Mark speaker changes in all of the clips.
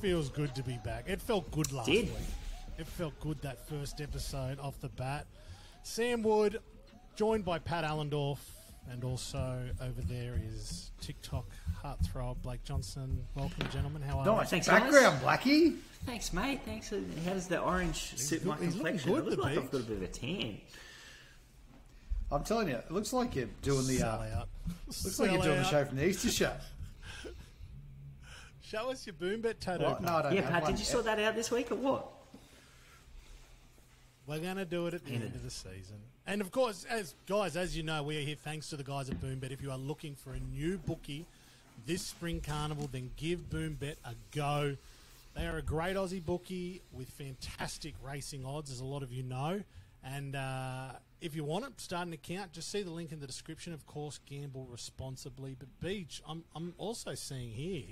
Speaker 1: feels good to be back. It felt good last
Speaker 2: Did.
Speaker 1: week. It felt good that first episode off the bat. Sam Wood, joined by Pat Allendorf, and also over there is TikTok heartthrob Blake Johnson. Welcome, gentlemen. How are you?
Speaker 3: Nice
Speaker 2: Thanks,
Speaker 3: background, Blackie.
Speaker 2: Thanks, mate. Thanks. How does the orange suit my
Speaker 1: he's looking
Speaker 2: complexion?
Speaker 1: good,
Speaker 2: It looks
Speaker 1: the
Speaker 2: like
Speaker 1: beach.
Speaker 2: I've got a bit of a tan.
Speaker 3: I'm telling you, it looks like you're doing the.
Speaker 1: Sell out.
Speaker 3: Looks like you're
Speaker 1: Sell
Speaker 3: doing the
Speaker 1: out.
Speaker 3: show from the Easter show.
Speaker 1: Show us your boom bet tattoo.
Speaker 3: What? No, I don't
Speaker 2: Yeah,
Speaker 3: have
Speaker 2: Pat,
Speaker 3: one
Speaker 2: did you
Speaker 3: yet.
Speaker 2: sort that out this week or what?
Speaker 1: We're going to do it at the end of the season. And, of course, as you know, we are here thanks to the guys at BoomBet. If you are looking for a new bookie this spring carnival, then give BoomBet a go. They are a great Aussie bookie with fantastic racing odds, as a lot of you know. And if you want it, start an account. Just see the link in the description. Of course, gamble responsibly. But, Beach, I'm also seeing here,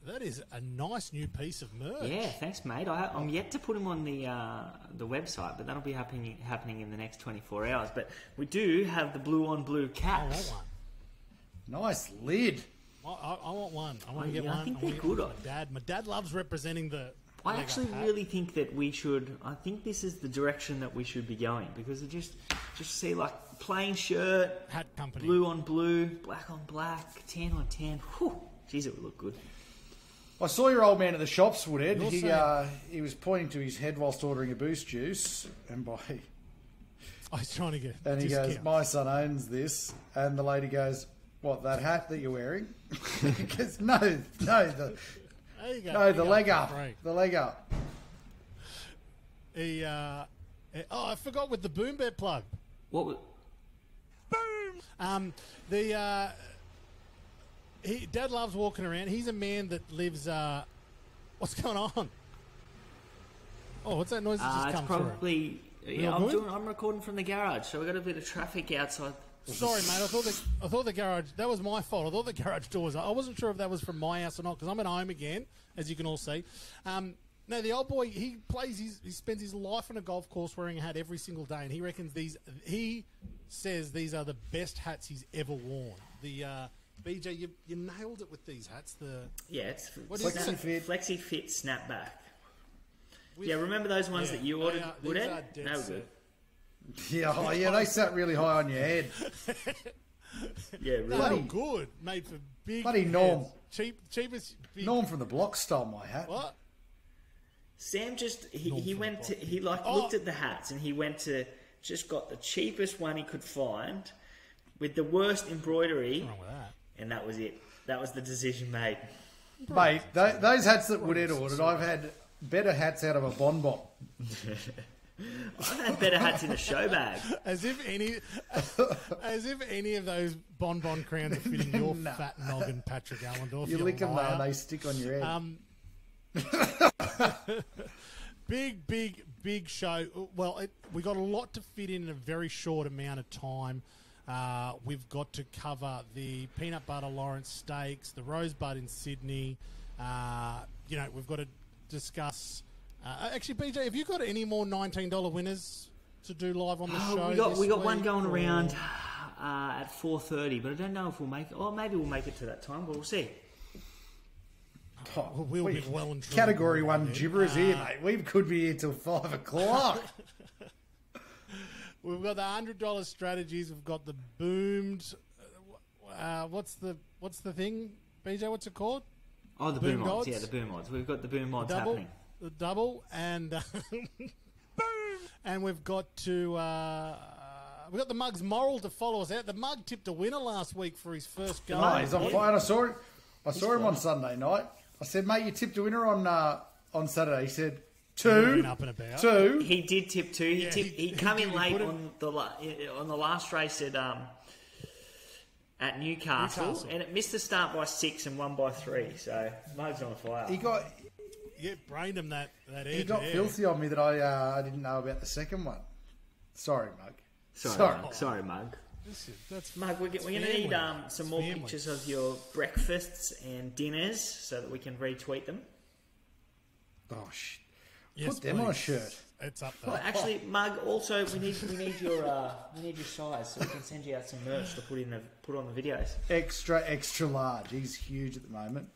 Speaker 1: that is a nice new piece of merch.
Speaker 2: Yeah, thanks, mate. I'm yet to put them on the website, but that'll be happening in the next 24 hours. But we do have the blue on blue
Speaker 1: I
Speaker 2: caps.
Speaker 1: want one.
Speaker 3: Nice lid.
Speaker 1: I want one. I want to get
Speaker 2: yeah, I
Speaker 1: one.
Speaker 2: think
Speaker 1: wanna
Speaker 2: they're
Speaker 1: get one
Speaker 2: good.
Speaker 1: for my dad. My dad loves representing the.
Speaker 2: I
Speaker 1: Lego
Speaker 2: actually
Speaker 1: hat.
Speaker 2: really think that we should. I think this is the direction that we should be going because it just see like plain shirt,
Speaker 1: Hat company.
Speaker 2: blue on blue, black on black, tan on tan. Whew, jeez, it would look good.
Speaker 3: I saw your old man at the shops, Woodhead.
Speaker 1: You're
Speaker 3: He
Speaker 1: saying-
Speaker 3: he was pointing to his head whilst ordering a Boost juice, and
Speaker 1: I was trying to get.
Speaker 3: he
Speaker 1: discount.
Speaker 3: goes, "My son owns this," and the lady goes, "What, that hat that you're wearing?" He goes, "No, the
Speaker 1: There you go.
Speaker 3: no,
Speaker 1: There
Speaker 3: the
Speaker 1: you go.
Speaker 3: leg up,
Speaker 1: Great.
Speaker 3: the leg up."
Speaker 1: I forgot with the boom bet plug.
Speaker 2: What? Was,
Speaker 1: Dad loves walking around. He's a man that lives. What's going on? Oh, what's that noise that just
Speaker 2: it's
Speaker 1: come through?
Speaker 2: probably.
Speaker 1: Real
Speaker 2: Yeah,
Speaker 1: good?
Speaker 2: I'm recording from the garage, so we got a bit of traffic outside.
Speaker 1: Sorry, mate. I thought the garage. That was my fault. I thought the garage door was. I wasn't sure if that was from my house or not because I'm at home again, as you can all see. No, the old boy. He spends his life on a golf course wearing a hat every single day, and he reckons these. He says these are the best hats he's ever worn. The BJ, you nailed it with these hats.
Speaker 2: It's
Speaker 1: What is
Speaker 3: Flexi
Speaker 1: that?
Speaker 3: fit.
Speaker 2: Flexi Fit Snapback.
Speaker 1: With-
Speaker 2: Yeah, remember those ones that you ordered?
Speaker 1: These
Speaker 2: Woodhead?
Speaker 1: are dead
Speaker 2: They were
Speaker 1: set.
Speaker 2: good.
Speaker 3: Yeah, they sat really high on your head.
Speaker 2: Yeah, really.
Speaker 1: They're
Speaker 3: Bloody-
Speaker 1: good, made for big.
Speaker 3: bloody
Speaker 1: heads.
Speaker 3: Norm.
Speaker 1: Cheapest. Big,
Speaker 3: Norm from the block stole my hat.
Speaker 1: What?
Speaker 2: Sam just he
Speaker 1: Norm
Speaker 2: went
Speaker 1: from
Speaker 2: to he looked at the hats and he went to just got the cheapest one he could find with the worst embroidery,
Speaker 1: What's wrong with that?
Speaker 2: and that was it. That was the decision made.
Speaker 3: Mate, those hats that Woodhead ordered, I've had better hats out of a bonbon.
Speaker 2: I've had better hats in a show bag.
Speaker 1: As if any of those bonbon crowns are fitting your
Speaker 3: No.
Speaker 1: fat noggin, Patrick Allendorf.
Speaker 3: You lick them though,
Speaker 1: liar.
Speaker 3: and they stick on your head.
Speaker 1: Big show. Well, we got a lot to fit in a very short amount of time. We've got to cover the Peanut Butter Lawrence Stakes, the Rosebud in Sydney. We've got to discuss. Actually, BJ, have you got any more $19 winners to do live on the show?
Speaker 2: We got
Speaker 1: this
Speaker 2: one
Speaker 1: week,
Speaker 2: going
Speaker 1: or-
Speaker 2: around at 4:30, but I don't know if we'll make it. Or maybe we'll make it to that time, but we'll see.
Speaker 3: Oh,
Speaker 1: We'll be well and truly
Speaker 3: Category
Speaker 1: gone
Speaker 3: 1
Speaker 1: there.
Speaker 3: gibberers here, mate. We could be here till 5 o'clock.
Speaker 1: We've got the $100 strategies. We've got the boomed. What's the thing, BJ? What's it called?
Speaker 2: Oh, the
Speaker 1: Boom
Speaker 2: boom odds.
Speaker 1: odds?
Speaker 2: Yeah, the boom odds. We've got the boom odds
Speaker 1: Double,
Speaker 2: happening.
Speaker 1: the double, and boom. And we've got we've got the Mug's moral to follow us out. The Mug tipped a winner last week for his first go.
Speaker 3: Oh, he's on fire. And I saw him on Sunday night. I said, mate, you tipped a winner on Saturday. He said,
Speaker 1: Been
Speaker 3: two.
Speaker 1: up and about.
Speaker 3: Two.
Speaker 2: He did tip two.
Speaker 1: Yeah,
Speaker 2: He
Speaker 1: he
Speaker 2: come in
Speaker 1: did. He
Speaker 2: late
Speaker 1: put it-
Speaker 2: on the last race at Newcastle, and it missed the start by 6 and won by 3. So Mug's on fire.
Speaker 3: He got
Speaker 1: brained him that edge.
Speaker 3: he got
Speaker 1: there.
Speaker 3: filthy on me that I didn't know about the second one. Sorry, Mug.
Speaker 2: Sorry, Mug.
Speaker 1: That's
Speaker 2: Mug, we're going to
Speaker 1: family.
Speaker 2: need some more
Speaker 1: Family.
Speaker 2: pictures of your breakfasts and dinners so that we can retweet them.
Speaker 3: Oh, shit.
Speaker 1: Yes,
Speaker 3: Put them on a
Speaker 1: please.
Speaker 3: shirt.
Speaker 1: It's up there.
Speaker 2: Well, actually, Mug. Also, we need your size so we can send you out some merch to put on the videos.
Speaker 3: Extra large. He's huge at the moment.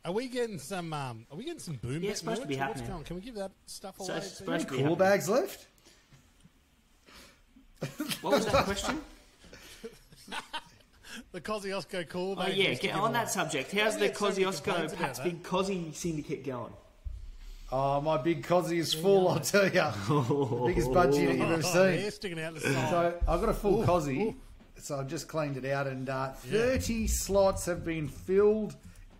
Speaker 1: Are we getting some boom?
Speaker 2: Yeah, it's supposed to be
Speaker 1: What's
Speaker 2: happening.
Speaker 1: going? Can we give that stuff
Speaker 2: So
Speaker 1: away?
Speaker 2: it's supposed to be
Speaker 3: Cool
Speaker 2: happening.
Speaker 3: bags left?
Speaker 2: What was that question?
Speaker 1: The Kosciuszko cool.
Speaker 2: Oh yeah, get on that subject. How's the
Speaker 1: Yeah, so many
Speaker 2: Kosciuszko
Speaker 1: complaints about
Speaker 2: Pat's
Speaker 1: that.
Speaker 2: big Cosy syndicate going?
Speaker 3: Oh, my big Cosy is full, I'll tell you. The biggest budget you've ever
Speaker 1: Yeah,
Speaker 3: seen.
Speaker 1: sticking out the side.
Speaker 3: So I've got a full Cosy, so I've just cleaned it out, and 30 slots have been filled.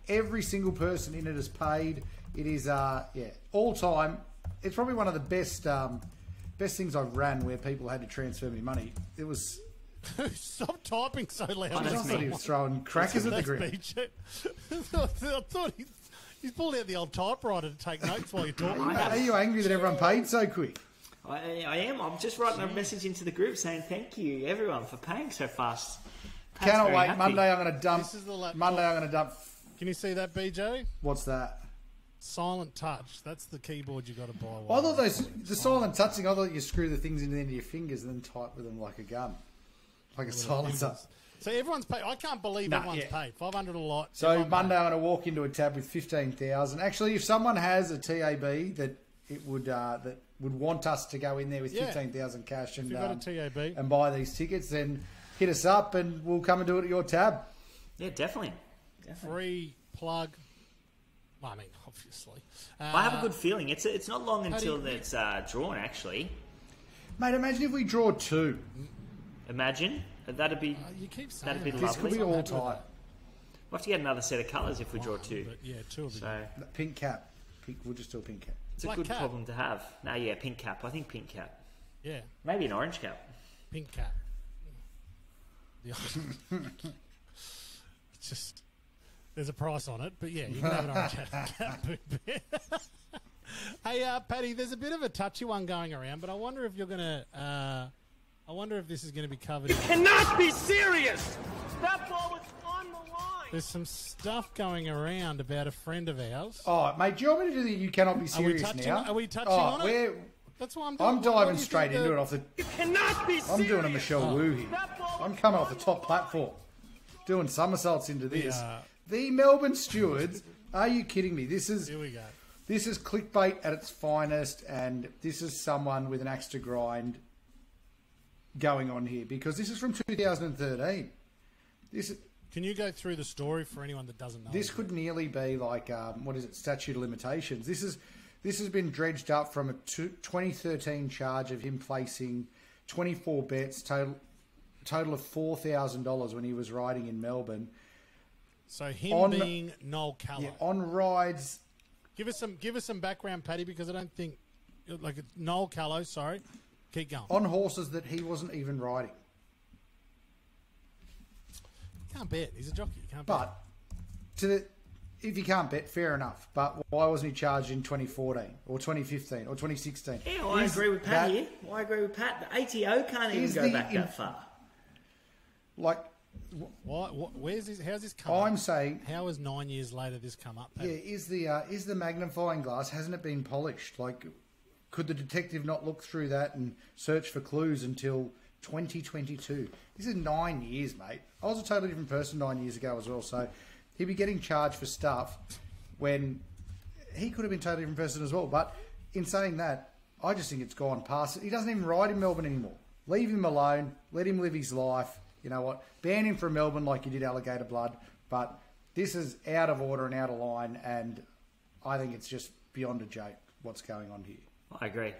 Speaker 3: Every single person in it is paid. It is, all time. It's probably one of the best things I've ran where people had to transfer me money. It was...
Speaker 1: Stop typing so loud.
Speaker 3: I thought he was throwing crackers at the ground.
Speaker 1: BJ. I thought he's pulled out the old typewriter to take notes while you're talking.
Speaker 3: Are you angry that everyone paid so quick?
Speaker 2: I am. I'm just writing a message into the group saying thank you, everyone, for paying so fast. Pat's
Speaker 3: Cannot
Speaker 2: very
Speaker 3: wait.
Speaker 2: happy.
Speaker 3: Monday I'm going to dump.
Speaker 1: This is the laptop.
Speaker 3: Monday I'm going to dump.
Speaker 1: Can you see that, BJ?
Speaker 3: What's that?
Speaker 1: Silent touch. That's the keyboard you got to buy.
Speaker 3: I thought the silent touching. I thought you screw the things into the end of your fingers and then type with them like a gun, like a silencer.
Speaker 1: So everyone's paid. I can't believe everyone's paid. 500 a lot.
Speaker 3: So
Speaker 1: Everyone
Speaker 3: Monday
Speaker 1: paid.
Speaker 3: I'm going to walk into a tab with 15,000. Actually, if someone has a TAB that would want us to go in there with 15,000 cash and
Speaker 1: If you've got a TAB.
Speaker 3: and buy these tickets, then hit us up and we'll come and do it at your tab.
Speaker 2: Yeah, definitely.
Speaker 1: Free plug. Well, I mean, obviously.
Speaker 2: I have a good feeling. It's not long
Speaker 1: do
Speaker 2: until
Speaker 1: you-
Speaker 2: it's drawn, actually.
Speaker 3: Mate, imagine if we draw 2.
Speaker 2: Imagine. That'd be...
Speaker 1: You keep saying
Speaker 2: That'd be
Speaker 1: that.
Speaker 3: This could
Speaker 2: lovely.
Speaker 3: be all
Speaker 1: I'm happy with
Speaker 3: time.
Speaker 2: We'll have to get another set of colours if we draw 2.
Speaker 1: But yeah, 2 of them.
Speaker 2: So
Speaker 3: Pink cap. We'll just do a pink cap.
Speaker 2: it's a
Speaker 1: Black
Speaker 2: good
Speaker 1: cap.
Speaker 2: problem to have. No, yeah, pink cap. I think pink cap.
Speaker 1: Yeah,
Speaker 2: Maybe an orange cap.
Speaker 1: pink cap. The- It's just there's a price on it, but yeah, you can have an orange cap. Hey, Paddy, there's a bit of a touchy one going around, but I wonder if you're gonna. I wonder if this is going to be covered.
Speaker 4: Cannot be serious! That ball was on the line!
Speaker 1: There's some stuff going around about a friend of ours.
Speaker 3: Oh, mate, do you want me to do the you cannot be serious now?
Speaker 1: Are we touching on it?
Speaker 3: we're-
Speaker 1: That's what I'm doing.
Speaker 3: I'm
Speaker 1: What do
Speaker 3: diving
Speaker 1: you
Speaker 3: straight
Speaker 1: think
Speaker 3: into it off the...
Speaker 4: You cannot be serious!
Speaker 3: I'm doing a Michelle Wu here.
Speaker 4: That ball was
Speaker 3: I'm coming off the top platform. Doing somersaults into this.
Speaker 1: Yeah.
Speaker 3: The Melbourne Stewards, are you kidding me? This is
Speaker 1: Here we go.
Speaker 3: clickbait at its finest, and this is someone with an axe to grind going on here, because this is from 2013.
Speaker 1: Can you go through the story for anyone that doesn't know?
Speaker 3: This could nearly be like, statute of limitations. This has been dredged up from a 2013 charge of him placing 24 bets, total of $4,000 when he was riding in Melbourne.
Speaker 1: So him being Noel Callow.
Speaker 3: Yeah, on rides.
Speaker 1: Give us some background, Paddy, because I don't think Noel Callow. Sorry, keep going.
Speaker 3: On horses that he wasn't even riding.
Speaker 1: You can't bet. He's a jockey. You can't bet.
Speaker 3: But if you can't bet, fair enough. But why wasn't he charged in 2014 or 2015 or 2016?
Speaker 2: Yeah, I agree with Pat here. I agree with Pat. The ATO can't even go back that far.
Speaker 3: Like,
Speaker 1: Where's this? How's this come
Speaker 3: I'm
Speaker 1: up?
Speaker 3: saying,
Speaker 1: How has 9 years later this come up?
Speaker 3: yeah,
Speaker 1: Paddy?
Speaker 3: is the magnifying glass, hasn't it been polished? Like, could the detective not look through that and search for clues until 2022? This is 9 years, mate. I was a totally different person 9 years ago as well, so he'd be getting charged for stuff when he could have been a totally different person as well. But in saying that, I just think it's gone past it. He doesn't even ride in Melbourne anymore. Leave him alone. Let him live his life. You know what? Ban him from Melbourne like you did Alligator Blood. But this is out of order and out of line, and I think it's just beyond a joke what's going on here.
Speaker 2: I agree.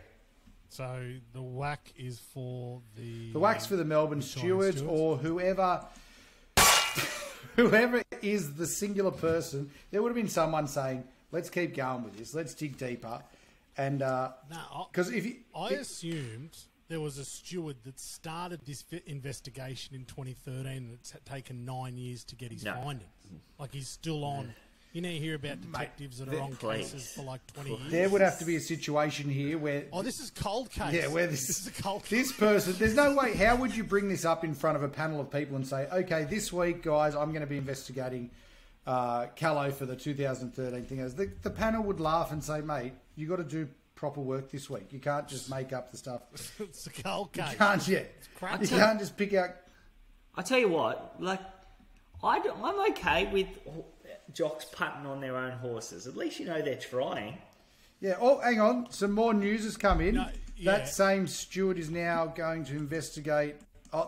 Speaker 1: So the whack is for the...
Speaker 3: The whack's for the Melbourne
Speaker 1: Victorian
Speaker 3: Stewards or whoever is the singular person. There would have been someone saying, let's keep going with this. Let's dig deeper. And because
Speaker 1: I assumed there was a steward that started this investigation in 2013 and it's taken 9 years to get his findings. Like he's still on. You never hear about detectives that are on cases for like 20 years.
Speaker 3: there would have to be a situation here where...
Speaker 1: Oh, this is cold case.
Speaker 3: Yeah, where
Speaker 1: this is a cold case.
Speaker 3: this person, there's no way, how would you bring this up in front of a panel of people and say, okay, this week, guys, I'm going to be investigating Callow for the 2013 thing. The panel would laugh and say, mate, you got to do proper work this week. You can't just make up the stuff.
Speaker 1: It's a cold case.
Speaker 3: You can't You can't just pick out...
Speaker 2: I tell you what, like, I'm okay with jocks putting on their own horses. At least you know they're trying.
Speaker 3: Yeah. Oh, hang on. Some more news has come in.
Speaker 1: No, yeah.
Speaker 3: That same steward is now going to investigate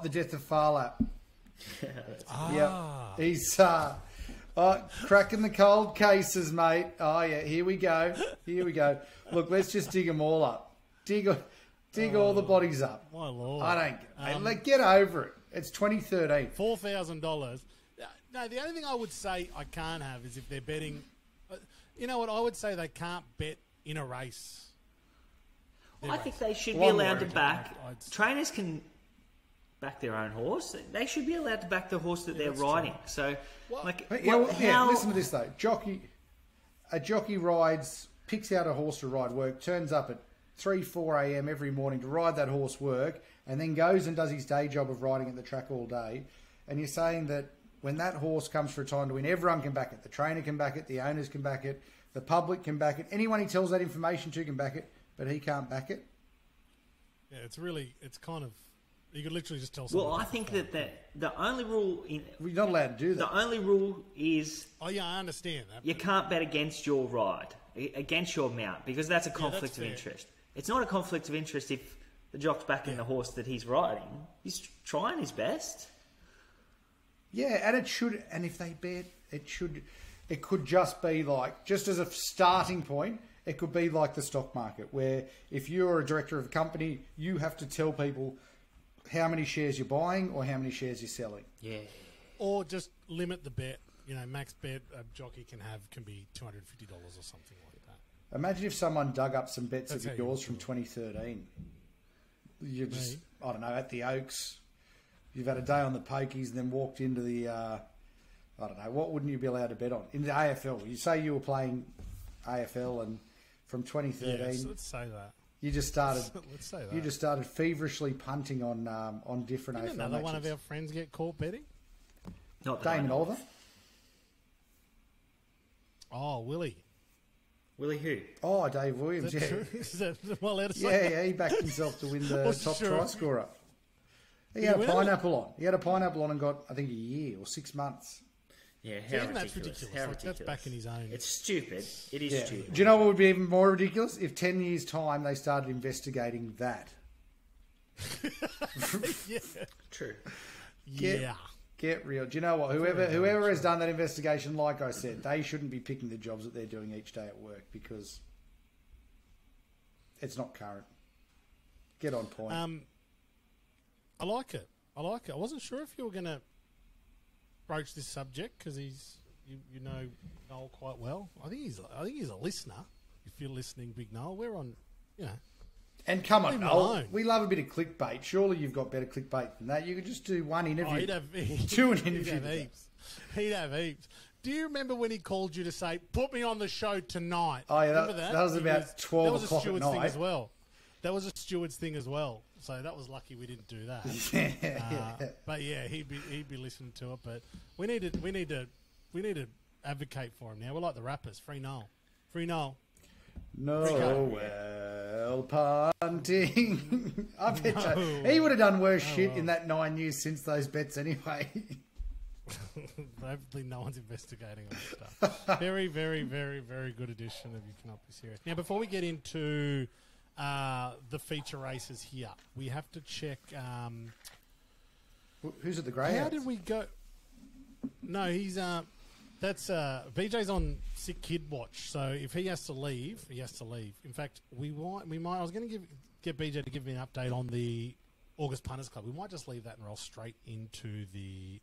Speaker 3: the death of Farlap. Yeah. He's cracking the cold cases, mate. Oh, yeah. Here we go. Look, let's just dig them all up. Dig all the bodies up.
Speaker 1: My Lord.
Speaker 3: I don't get over it. It's 2013.
Speaker 1: $4,000. No, the only thing I would say I can't have is if they're betting. You know what? I would say they can't bet in a race.
Speaker 2: I think they should be allowed to back. Trainers can back their own horse. They should be allowed to back the horse that they're riding.
Speaker 1: True.
Speaker 2: So,
Speaker 3: listen to this though. A jockey rides, picks out a horse to ride work, turns up at 4 a.m. every morning to ride that horse work, and then goes and does his day job of riding at the track all day. And you're saying that when that horse comes for a time to win, everyone can back it. The trainer can back it, the owners can back it, the public can back it, anyone he tells that information to can back it, but he can't back it?
Speaker 1: Yeah, it's kind of, you could literally just tell someone.
Speaker 2: Well, I think that the only rule...
Speaker 3: We're not allowed to do that.
Speaker 2: The only rule is...
Speaker 1: Oh, yeah, I understand that.
Speaker 2: You can't bet against your ride, against your mount, because that's a conflict of interest. It's not a conflict of interest if the jock's backing the horse that he's riding. He's trying his best.
Speaker 3: Yeah, and it should. And if they bet, it could just be like, just as a starting point, it could be like the stock market, where if you're a director of a company, you have to tell people how many shares you're buying or how many shares you're selling.
Speaker 2: Yeah.
Speaker 1: Or just limit the bet. You know, max bet a jockey can be $250 or something like that.
Speaker 3: Imagine if someone dug up some bets of yours from 2013. You're just, I don't know, at the Oaks. You've had a day on the pokies and then walked into the, I don't know, what wouldn't you be allowed to bet on? In the AFL. You say you were playing AFL and from 2013.
Speaker 1: Yes, let's say that.
Speaker 3: You just started.
Speaker 1: Let's say that.
Speaker 3: You just started feverishly punting on different AFL
Speaker 1: another
Speaker 3: matches.
Speaker 1: One of our friends get caught betting?
Speaker 2: Not
Speaker 3: Damon Oliver.
Speaker 1: Oh, Willie.
Speaker 2: Willie who?
Speaker 3: Oh, Dave Williams.
Speaker 1: Is that true? Is that well out of
Speaker 3: Yeah, he backed himself to win the top try scorer. He had a pineapple on. He had a pineapple on and got, I think, a year or 6 months.
Speaker 2: Yeah,
Speaker 1: that's ridiculous. That's back in his own.
Speaker 2: It's stupid. It is stupid.
Speaker 3: Do you know what would be even more ridiculous? If 10 years' time they started investigating that.
Speaker 1: Yeah.
Speaker 2: True.
Speaker 3: Get real. Do you know what? Whoever has done that investigation, like I said, they shouldn't be picking the jobs that they're doing each day at work because it's not current. Get on point.
Speaker 1: I like it. I wasn't sure if you were going to broach this subject because you know Noel quite well. I think he's a listener. If you're listening, Big Noel, we're on.
Speaker 3: And come on, Noel. We love a bit of clickbait. Surely you've got better clickbait than that. You could just do one interview. Do an interview.
Speaker 1: He'd have heaps. Do you remember when he called you to say, "Put me on the show tonight"?
Speaker 3: Oh yeah,
Speaker 1: remember that
Speaker 3: was about 12 o'clock at night.
Speaker 1: Thing as well. That was a steward's thing as well. So that was lucky we didn't do that. But yeah, he'd be listening to it. But we need to advocate for him now. We're like the rappers. Free Noel.
Speaker 3: Noel punting. I bet you he would have done worse shit in that 9 years since those bets anyway.
Speaker 1: Hopefully no one's investigating all that stuff. Very, very, very, very good edition of You Cannot Be Serious. Now, before we get into the feature races here, we have to check...
Speaker 3: who's at the greyhounds?
Speaker 1: How did we go... No, he's... That's BJ's on sick kid watch, so if he has to leave, he has to leave. In fact, we might. I was going to get BJ to give me an update on the August Punters Club. We might just leave that and roll straight into the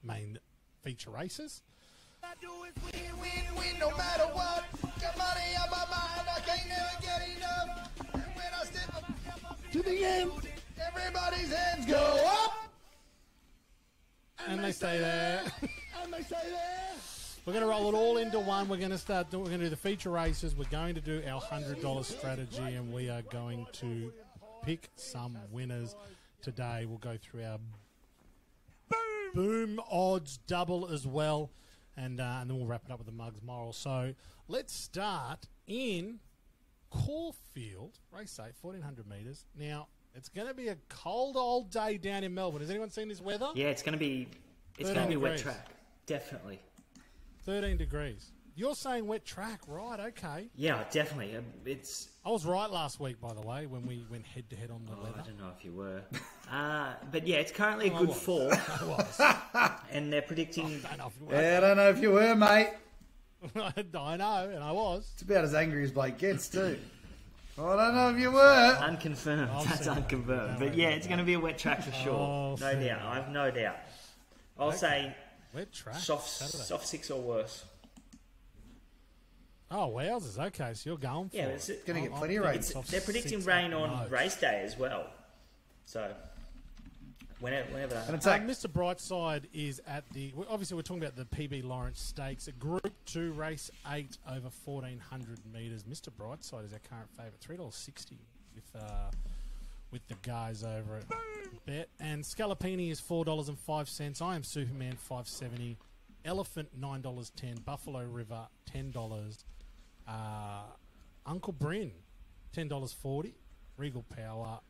Speaker 1: main feature races.
Speaker 5: I do is win, no matter what. Got money on my mind, I can't never get enough. And when I step up to the end, everybody's hands go up.
Speaker 1: And they stay there. We're going to roll it all into one. We're going to do the feature races. We're going to do our $100 strategy, and we are going to pick some winners today. We'll go through our boom odds double as well, and then we'll wrap it up with the Mugs Moral. So let's start in Caulfield, race 8, 1,400 metres. Now, it's going to be a cold old day down in Melbourne. Has anyone seen this weather?
Speaker 2: Yeah, it's going to be It's going to be a wet
Speaker 1: degrees.
Speaker 2: track, definitely.
Speaker 1: 13 degrees. You're saying wet track, right? Okay.
Speaker 2: Yeah, definitely. It's.
Speaker 1: I was right last week, by the way, when we went head to head on the
Speaker 2: I
Speaker 1: weather.
Speaker 2: don't know if you were, but yeah, it's currently a
Speaker 1: I
Speaker 2: good
Speaker 1: was.
Speaker 2: fall,
Speaker 1: I was.
Speaker 2: and they're predicting.
Speaker 1: I don't know if you were.
Speaker 3: Yeah, I don't know if you were, mate.
Speaker 1: I know, and I was.
Speaker 3: It's about as angry as Blake gets, too. I don't know if you were.
Speaker 2: Unconfirmed.
Speaker 1: I'll
Speaker 2: That's
Speaker 1: see that.
Speaker 2: unconfirmed.
Speaker 1: Don't
Speaker 2: But
Speaker 1: worry
Speaker 2: yeah,
Speaker 1: about
Speaker 2: it's going to be a wet track for sure.
Speaker 1: I'll
Speaker 2: No
Speaker 1: see
Speaker 2: doubt.
Speaker 1: that.
Speaker 2: I have no doubt. I'll say
Speaker 1: Wet track.
Speaker 2: soft
Speaker 1: Saturday.
Speaker 2: 6 or worse.
Speaker 1: Oh, wowzers. Okay, so you're going for
Speaker 2: Yeah,
Speaker 1: it.
Speaker 2: it's
Speaker 3: Gonna get
Speaker 1: I'm
Speaker 3: plenty of rain.
Speaker 1: thinking soft
Speaker 2: They're predicting
Speaker 1: 6
Speaker 2: rain
Speaker 1: at
Speaker 2: on
Speaker 1: most.
Speaker 2: race day as well. So whenever
Speaker 3: And it's
Speaker 2: that.
Speaker 3: like,
Speaker 1: Mr. Brightside is at the... Obviously, we're talking about the PB Lawrence Stakes. A Group 2, Race 8 over 1,400 metres. Mr. Brightside is our current favourite. $3.60 with the guys over at Bet. And Scalapini is $4.05. I Am Superman, $5.70. Elephant, $9.10. Buffalo River, $10. Uncle Bryn, $10.40. Regal Power,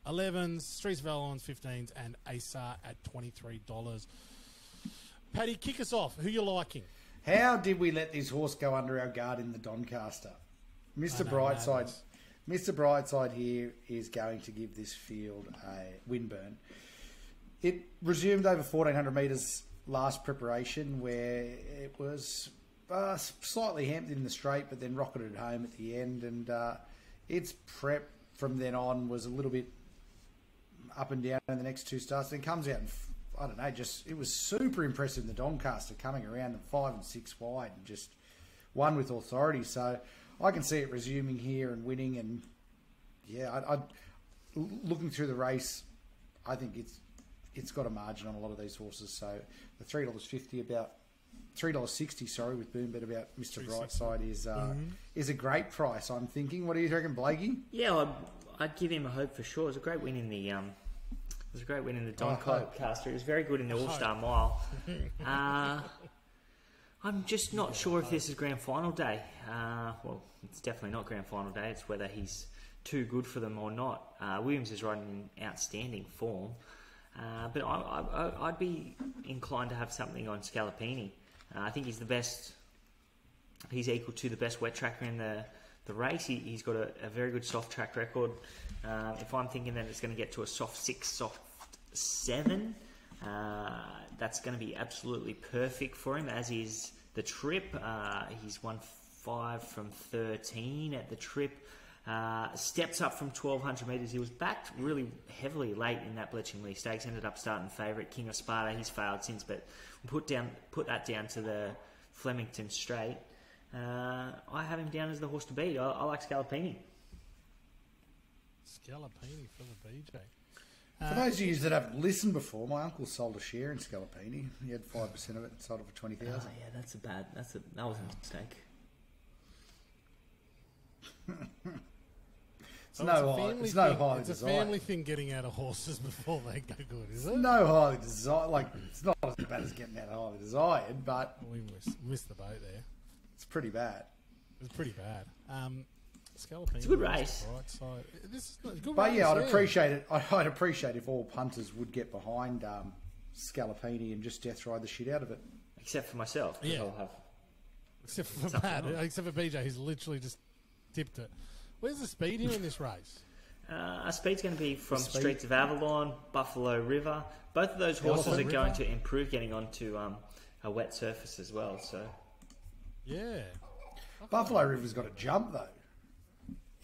Speaker 1: 11s, Streets of Valor's 15s, and ASAR at $23. Paddy, kick us off. Who you liking?
Speaker 3: how did we let this horse go under our guard in the Doncaster? Mr.
Speaker 1: know,
Speaker 3: Brightside. Mr. Brightside here is going to give this field a windburn. It resumed over 1,400 metres last preparation, where it was slightly hampered in the straight, but then rocketed home at the end, and its prep from then on was a little bit up and down in the next 2 starts. Then comes out and I don't know, it was super impressive in the Doncaster, coming around them 5 and 6 wide and just won with authority. So I can see it resuming here and winning. And yeah, I looking through the race, I think it's got a margin on a lot of these horses. So the $3.50 about. $3.60, sorry, with Boombet about Mr. Brightside is a great price. I'm thinking. What do you reckon, Blakey?
Speaker 2: Yeah, I'd give him a hope for sure. It was a great win in the Doncaster. It was very good in the All-Star Mile. I'm just not sure if this is grand final day. Well, it's definitely not grand final day. It's whether he's too good for them or not. Williams is riding in outstanding form, but I'd be inclined to have something on Scalapini. I think he's the best. He's equal to the best wet tracker in the race. He's got a very good soft track record. If I'm thinking that it's going to get to a soft 6, soft 7, that's going to be absolutely perfect for him, as is the trip. He's won 5 from 13 at the trip. Steps up from 1,200 metres. He was backed really heavily late in that Bletchingley Stakes. Ended up starting favourite. King of Sparta. He's failed since, but put that down to the Flemington Straight. I have him down as the horse to beat. I like Scalapini.
Speaker 1: Scalapini for the BJ.
Speaker 3: For those of you that haven't listened before, my uncle sold a share in Scalapini. He had 5% of it and sold it for 20,000.
Speaker 2: Oh yeah, that was a mistake.
Speaker 3: It's no highly
Speaker 1: It's a
Speaker 3: desired.
Speaker 1: family thing getting out of horses before they go good, is it?
Speaker 3: No highly desired. Like, it's not as bad as getting out of highly desired, but
Speaker 1: We missed the boat there.
Speaker 3: it's pretty bad.
Speaker 1: It was pretty bad. Scalapini.
Speaker 2: It's a good race.
Speaker 1: Right side. This is a good
Speaker 3: But
Speaker 1: race,
Speaker 3: yeah, I'd appreciate it. I'd appreciate if all punters would get behind Scalapini and just death ride the shit out of it.
Speaker 2: Except for myself. 'Cause
Speaker 1: Yeah.
Speaker 2: I'll have
Speaker 1: Except for
Speaker 2: Something
Speaker 1: Pat,
Speaker 2: wrong.
Speaker 1: except for BJ, who's literally just tipped it. Where's the speed here in this race?
Speaker 2: Our speed's going to be from
Speaker 3: speed.
Speaker 2: Streets of Avalon, Buffalo River. Both of those horses are
Speaker 3: Elephant
Speaker 2: going
Speaker 3: River.
Speaker 2: to improve getting onto a wet surface as well. So
Speaker 1: Yeah.
Speaker 3: Buffalo River's got a jump though.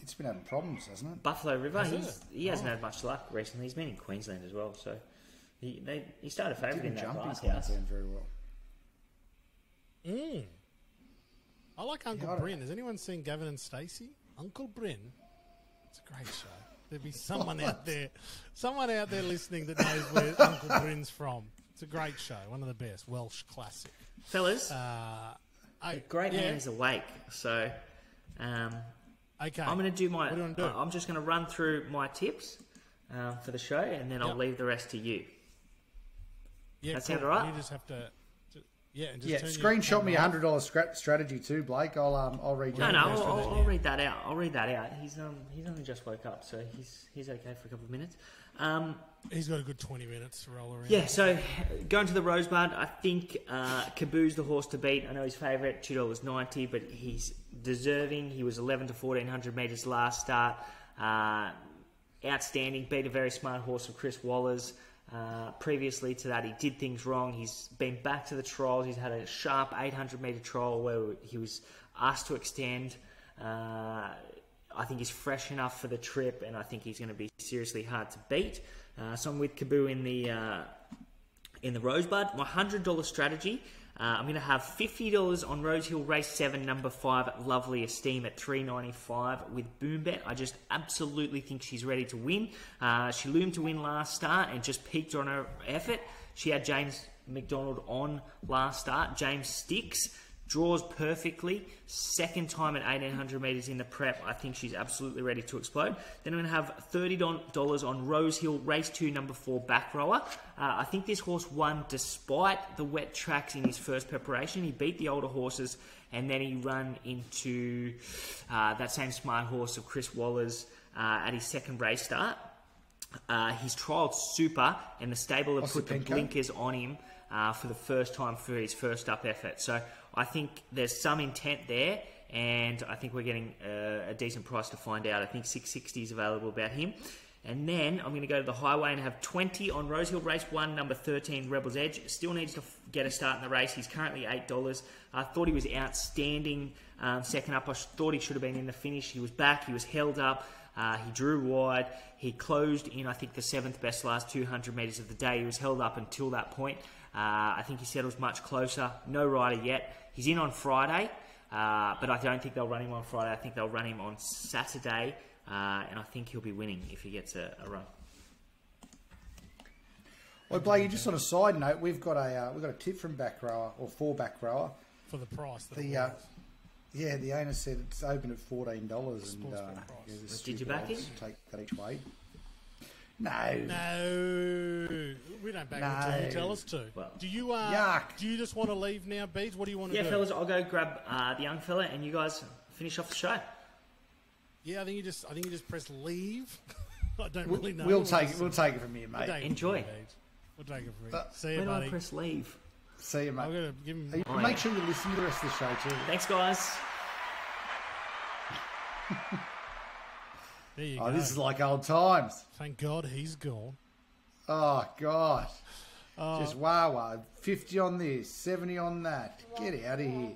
Speaker 3: It's been having problems, hasn't it?
Speaker 2: Buffalo River,
Speaker 1: Has
Speaker 2: he hasn't
Speaker 1: Oh.
Speaker 2: had much luck recently. He's been in Queensland as well, so he started favourite in
Speaker 3: Didn't
Speaker 2: that
Speaker 3: jump in
Speaker 2: glass house.
Speaker 3: Queensland very well.
Speaker 1: I like Uncle
Speaker 3: Yeah, I don't-
Speaker 1: Bryn. Has anyone seen Gavin and Stacey? Uncle Bryn. It's a great show. There'd be someone out there listening that knows where Uncle Bryn's from. It's a great show. One of the best. Welsh classic.
Speaker 2: Fellas,
Speaker 1: The
Speaker 2: great man is awake, so
Speaker 1: Okay.
Speaker 2: I'm going to do my.
Speaker 1: What do you want to do?
Speaker 2: I'm just going to run through my tips for the show, and then I'll
Speaker 1: Yep.
Speaker 2: leave the rest to you.
Speaker 1: Yeah,
Speaker 2: that sound
Speaker 1: cool.
Speaker 2: all right?
Speaker 1: You just have to... Yeah, and just turn your
Speaker 3: screenshot me
Speaker 1: camera off.
Speaker 3: $100 strategy too, Blake. I'll read you.
Speaker 2: No,
Speaker 3: the rest of it.
Speaker 2: I'll read that out. I'll read that out. He's only just woke up, so he's okay for a couple of minutes.
Speaker 1: He's got a good 20 minutes to roll around.
Speaker 2: Yeah, so going to the Rosebud, I think Kaboo's the horse to beat. I know he's favourite, $2.90, but he's deserving. He was 11 to 1400 metres last start. Outstanding, beat a very smart horse of Chris Waller's. Previously to that, he did things wrong. He's been back to the trials. He's had a sharp 800 metre trial where he was asked to extend. I think he's fresh enough for the trip, and I think he's going to be seriously hard to beat. So I'm with Kaboo in the Rosebud. My $100 strategy, I'm going to have $50 on Rosehill Race 7, number 5, Lovely Esteem at $3.95 with Boombet. I just absolutely think she's ready to win. She loomed to win last start and just peaked on her effort. She had James McDonald on last start. James sticks. Draws perfectly. Second time at 1800 metres in the prep. I think she's absolutely ready to explode. Then I'm going to have $30 on Rosehill, race 2, number 4, back rower. I think this horse won despite the wet tracks in his first preparation. He beat the older horses, and then he ran into that same smart horse of Chris Waller's at his second race start. He's trialled super, and the stable have put the blinkers on him for the first time for his first up effort. So I think there's some intent there, and I think we're getting a decent price to find out. I think 660 is available about him. And then I'm going to go to the highway and have 20 on Rosehill Race 1, number 13, Rebel's Edge. Still needs to get a start in the race. He's currently $8. I thought he was outstanding second up. I thought he should have been in the finish. He was back. He was held up. He drew wide. He closed in, I think, the 7th best last 200 metres of the day. He was held up until that point. I think he settles much closer. No rider yet. He's in on Friday, but I don't think they'll run him on Friday. I think they'll run him on Saturday, and I think he'll be winning if he gets a run.
Speaker 3: Well, Blake, just on a side note, we've got a tip from back rower or for back rower
Speaker 1: For the price.
Speaker 3: The owner said it's open at $14, and
Speaker 2: Did you back him?
Speaker 3: Take that each way. No,
Speaker 1: we don't back until you tell us to.
Speaker 2: Well,
Speaker 1: do you?
Speaker 3: Yuck.
Speaker 1: Do you just want to leave now, Beads? What do you want to do?
Speaker 2: Yeah, fellas, I'll go grab the young fella, and you guys finish off the show.
Speaker 1: Yeah, I think you just press leave. I don't really know.
Speaker 3: We'll take it from here, mate.
Speaker 2: Enjoy.
Speaker 1: We'll take it from here. See you,
Speaker 2: When
Speaker 1: buddy.
Speaker 2: I press leave.
Speaker 3: See you, mate.
Speaker 1: I'm gonna give him.
Speaker 3: Make sure you listen to the rest of the show too.
Speaker 2: Thanks, guys.
Speaker 1: There you go.
Speaker 3: This is like old times.
Speaker 1: Thank God he's gone.
Speaker 3: Oh, God. Just wow. 50 on this, 70 on that. Get out of here.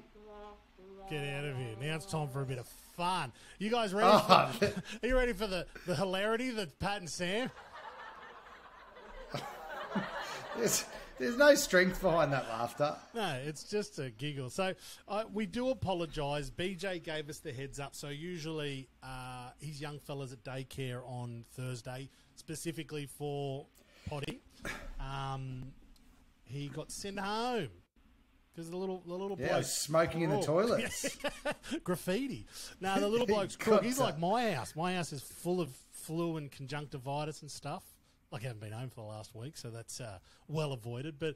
Speaker 1: Get out of here. Now it's time for a bit of fun. You guys ready? Are you ready for the hilarity that Pat and Sam?
Speaker 3: There's no strength behind that laughter.
Speaker 1: No, it's just a giggle. So we do apologise. BJ gave us the heads up. So usually his young fellas at daycare on Thursday, specifically for Potty, he got sent home because the little bloke
Speaker 3: smoking in the toilets.
Speaker 1: Graffiti. No, the little bloke's crook. He's like my house. My house is full of flu and conjunctivitis and stuff. Like I haven't been home for the last week, so that's well avoided. But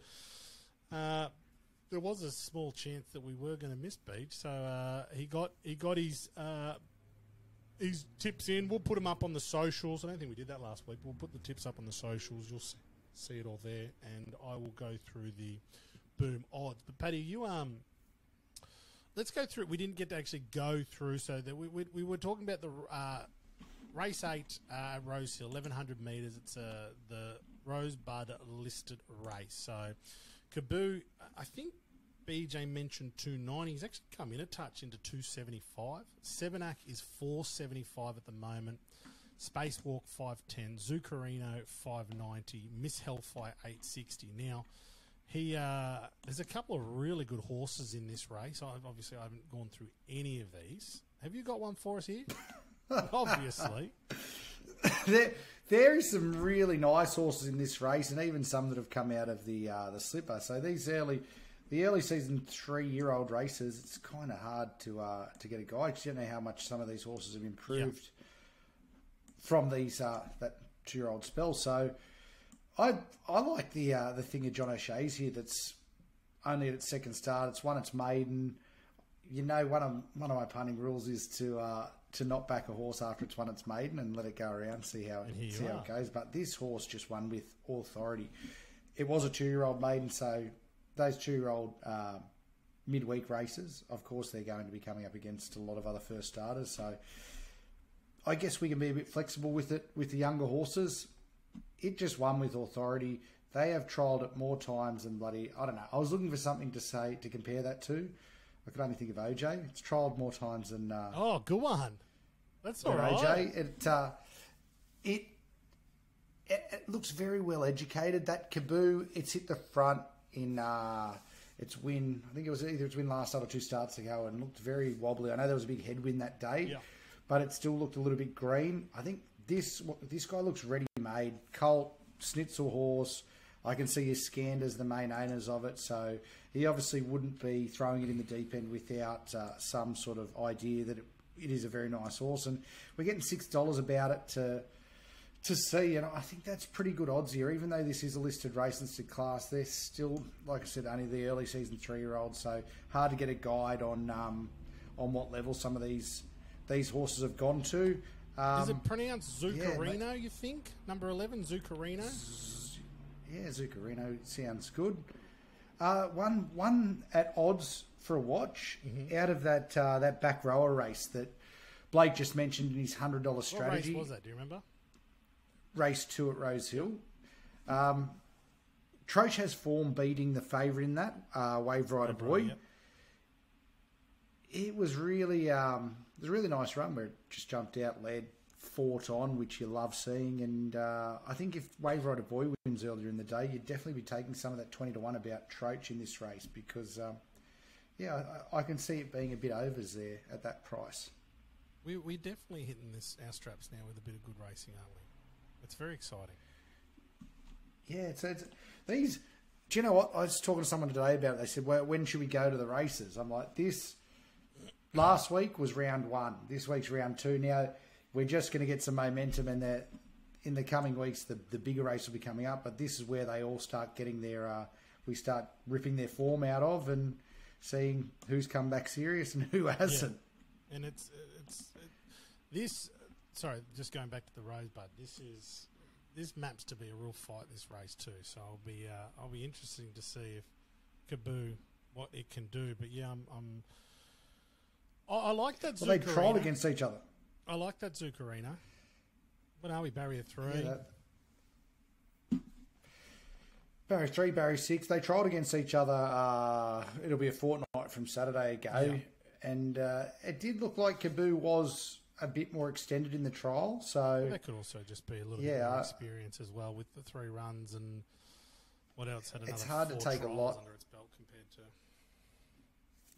Speaker 1: there was a small chance that we were going to miss Beach, so he got his tips in. We'll put them up on the socials. I don't think we did that last week. But we'll put the tips up on the socials. You'll see it all there, and I will go through the boom odds. But Paddy, you let's go through it. We didn't get to actually go through, so that we were talking about the. Race 8 at Rosehill, 1,100 metres. It's the Rosebud listed race. So, Kaboo, I think BJ mentioned 290. He's actually come in a touch into 275. Sevenac is 475 at the moment. Spacewalk 510. Zuccarino 590. Miss Hellfire 860. Now, there's a couple of really good horses in this race. Obviously, I haven't gone through any of these. Have you got one for us here? Obviously.
Speaker 3: There is some really nice horses in this race, and even some that have come out of the slipper. So these early season 3-year-old races, it's kind of hard to get a guide. You don't know how much some of these horses have improved from these that 2-year-old spell. So I like the thing of John O'Shea's here. That's only at its second start. It's won its maiden. You know, one of my punting rules is to not back a horse after it's won its maiden and let it go around, see how it goes. But this horse just won with authority. It was a 2-year-old maiden, so those 2-year-old midweek races, of course, they're going to be coming up against a lot of other first starters. So I guess we can be a bit flexible with it with the younger horses. It just won with authority. They have trialled it more times than I don't know. I was looking for something to compare that to. I could only think of OJ. It's trialled more times than...
Speaker 1: oh, good one. That's all right.
Speaker 3: OJ. It looks very well educated. That Kaboo, it's hit the front in its win. I think it was either its win last start or 2 starts ago, and looked very wobbly. I know there was a big headwind that day, but it still looked a little bit green. I think this guy looks ready-made. Colt, Schnitzel horse. I can see his scanned as the main owners of it, so he obviously wouldn't be throwing it in the deep end without some sort of idea that it is a very nice horse. And we're getting $6 about it to see, and I think that's pretty good odds here. Even though this is a listed race listed class, they're still, like I said, only the early season 3-year-olds, so hard to get a guide on what level some of these horses have gone to.
Speaker 1: Is it pronounced Zuccarino, you think? Number 11, Zuccarino?
Speaker 3: Yeah, Zuccarino sounds good. One at odds for a watch out of that back rower race that Blake just mentioned in his $100 strategy.
Speaker 1: What race was that? Do you remember?
Speaker 3: Race 2 at Rosehill. Troche has form beating the favourite in that, Wave Rider Boy.
Speaker 1: Yep.
Speaker 3: It was really a really nice run where it just jumped out, led, fought on, which you love seeing. And I think if Wave Rider Boy wins earlier in the day, you'd definitely be taking some of that 20-1 about Troche in this race because, I can see it being a bit overs there at that price.
Speaker 1: We're definitely hitting our straps now with a bit of good racing, aren't we? It's very exciting.
Speaker 3: Yeah, it's these. Do you know what? I was talking to someone today about it. They said, "Well, when should we go to the races?" I'm like, "This last week was round 1. This week's round 2. Now we're just going to get some momentum, and in the coming weeks, the bigger race will be coming up. But this is where they all start getting their. We start ripping their form out of and seeing who's come back serious and who hasn't.
Speaker 1: Yeah. And this. Sorry, just going back to the Rosebud. This maps to be a real fight, this race too. So I'll be interesting to see if Kaboo what it can do. But yeah, I like that.
Speaker 3: Well, they trialled against each other.
Speaker 1: I like that Zuccarino. What are we? Barrier 3.
Speaker 3: Yeah, Barrier 3, Barrier 6. They trialled against each other. It'll be a fortnight from Saturday ago, and it did look like Kaboo was a bit more extended in the trial, so
Speaker 1: that could also just be a little bit more experience as well with the 3 runs and what else had another. It's hard to take a lot under its belt compared to.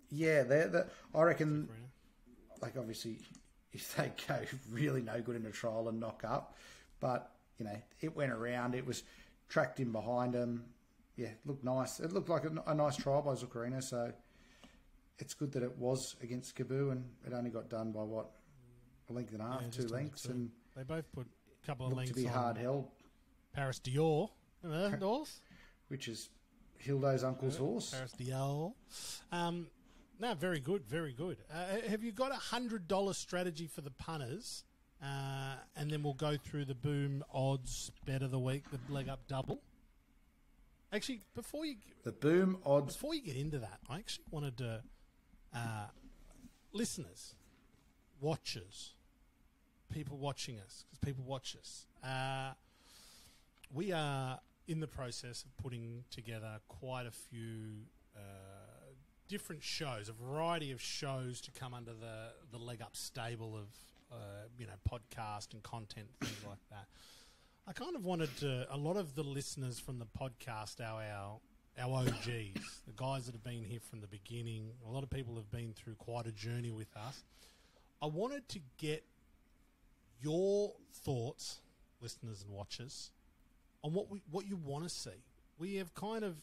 Speaker 3: Yeah, I reckon. Like obviously, if they go really no good in a trial and knock up, but it went around. It was tracked in behind them. Yeah, it looked nice. It looked like a nice trial by Zuccarino, so it's good that it was against Kaboo and it only got done by what. A length and a half, 2 lengths, and
Speaker 1: they both put a couple of lengths
Speaker 3: to be hard held.
Speaker 1: Paris Dior, horse,
Speaker 3: which is Hildo's uncle's horse.
Speaker 1: Paris Dior. No, very good, very good. Have you got $100 strategy for the punters? And then we'll go through the boom odds bet of the week, the leg up double. Actually,
Speaker 3: the boom odds
Speaker 1: before you get into that, I actually wanted to listeners, watchers. People watching us, because people watch us. We are in the process of putting together quite a few different shows, a variety of shows to come under the Leg Up stable of, podcast and content, things like that. I kind of wanted a lot of the listeners from the podcast our OGs, the guys that have been here from the beginning, a lot of people have been through quite a journey with us. I wanted to get your thoughts, listeners and watchers, on what you want to see. We have kind of,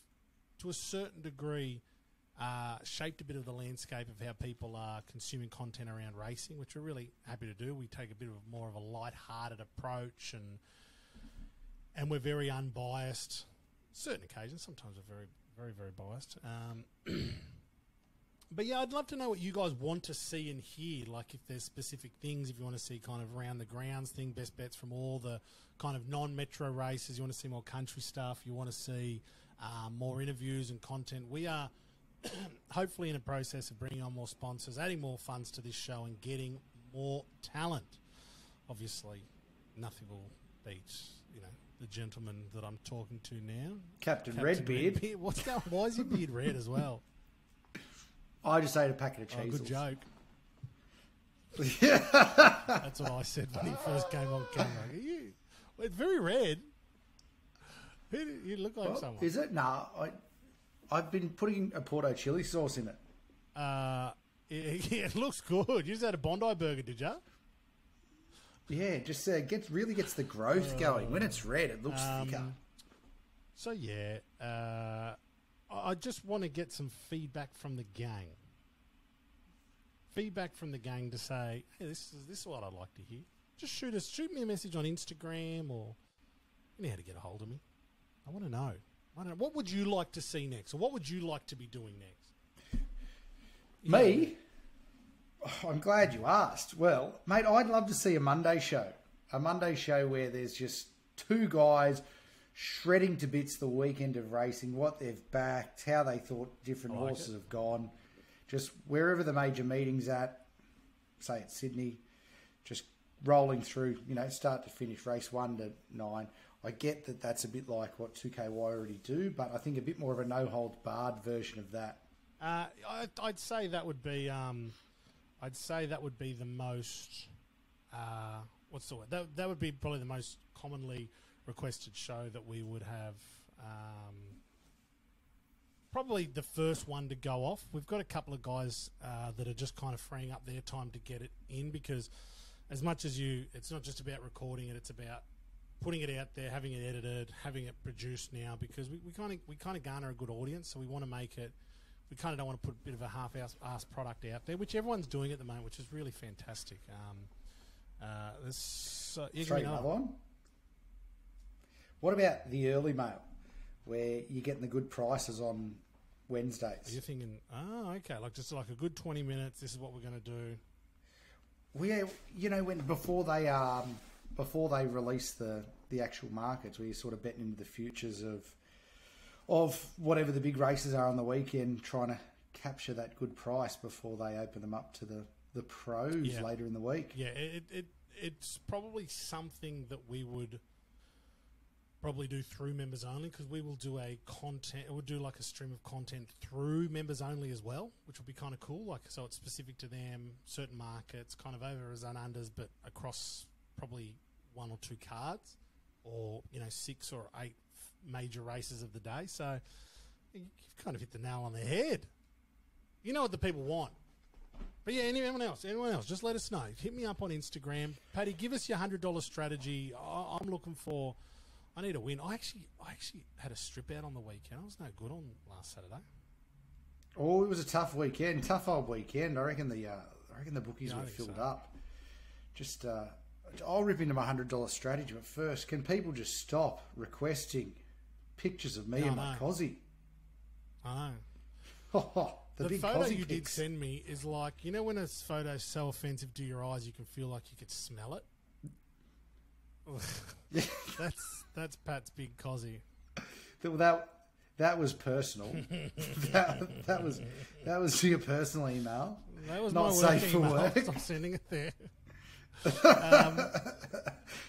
Speaker 1: to a certain degree, shaped a bit of the landscape of how people are consuming content around racing, which we're really happy to do. We take a bit of more of a light-hearted approach, and we're very unbiased. Certain occasions, sometimes we're very very, very biased. But yeah, I'd love to know what you guys want to see and hear. Like if there's specific things, if you want to see kind of round the grounds thing, best bets from all the kind of non-metro races. You want to see more country stuff. You want to see more interviews and content. We are hopefully in a process of bringing on more sponsors, adding more funds to this show and getting more talent. Obviously, nothing will beat, the gentleman that I'm talking to now.
Speaker 3: Captain Redbeard.
Speaker 1: What's going on? Why is your beard red as well?
Speaker 3: I just ate a packet of cheese.
Speaker 1: Good joke. That's what I said when he first came on camera. It's very red. You look like someone.
Speaker 3: Is it? Nah, I've been putting a Porto chili sauce in it.
Speaker 1: It looks good. You just had a Bondi burger, did you?
Speaker 3: Yeah, just really gets the growth going. When it's red, it looks thicker.
Speaker 1: So yeah, I just want to get some feedback from the gang. Feedback from the gang to say, hey, this is what I'd like to hear. Just shoot me a message on Instagram, or you know how to get a hold of me. I want to know. What would you like to see next, or what would you like to be doing next?
Speaker 3: Me? Oh, I'm glad you asked. Well, mate, I'd love to see a Monday show. A Monday show where there's just two guys shredding to bits the weekend of racing, what they've backed, how they thought different horses have gone. Just wherever the major meeting's at, say it's Sydney, just rolling through, start to finish, race 1 to 9. I get that that's a bit like what 2KY already do, but I think a bit more of a no-holds-barred version of that.
Speaker 1: I'd say that would be... the most... what's the word? That would be probably the most commonly requested show that we would have. Probably the first one to go off. We've got a couple of guys that are just kind of freeing up their time to get it in, because as much as it's not just about recording it, it's about putting it out there, having it edited, having it produced now, because we kind of garner a good audience, so we want to make it. We kind of don't want to put a bit of a half-assed product out there, which everyone's doing at the moment, which is really fantastic.
Speaker 3: Straight another one. What about the early mail, where you're getting the good prices on Wednesdays?
Speaker 1: You're thinking, okay, just like a good 20 minutes. This is what we're going to do.
Speaker 3: Well, before they release the actual markets, where you're sort of betting into the futures of whatever the big races are on the weekend, trying to capture that good price before they open them up to the pros later in the week.
Speaker 1: Yeah, it's probably something that we would probably do through members only, because we will do we'll do like a stream of content through members only as well, which will be kind of cool. So it's specific to them, certain markets, kind of overs and unders, but across probably 1 or 2 cards, or 6 or 8 major races of the day. So you've kind of hit the nail on the head. You know what the people want. But yeah, anyone else, just let us know. Hit me up on Instagram. Paddy, give us your $100 strategy. I'm looking for... I need a win. I actually had a strip out on the weekend. I was no good on last Saturday.
Speaker 3: Oh, it was a tough weekend. Tough old weekend. I reckon the bookies were filled up. Just... I'll rip into my $100 strategy, but first, can people just stop requesting pictures of me and my Cozzy?
Speaker 1: I know.
Speaker 3: The big
Speaker 1: photo
Speaker 3: Cozzy
Speaker 1: you did
Speaker 3: pics.
Speaker 1: send me is like, when a photo's so offensive to your eyes, you can feel like you could smell it. That's Pat's big Cozzy.
Speaker 3: That was personal. that was to your personal email.
Speaker 1: That was
Speaker 3: not
Speaker 1: my
Speaker 3: safe for
Speaker 1: email.
Speaker 3: work.
Speaker 1: I'm sending it there.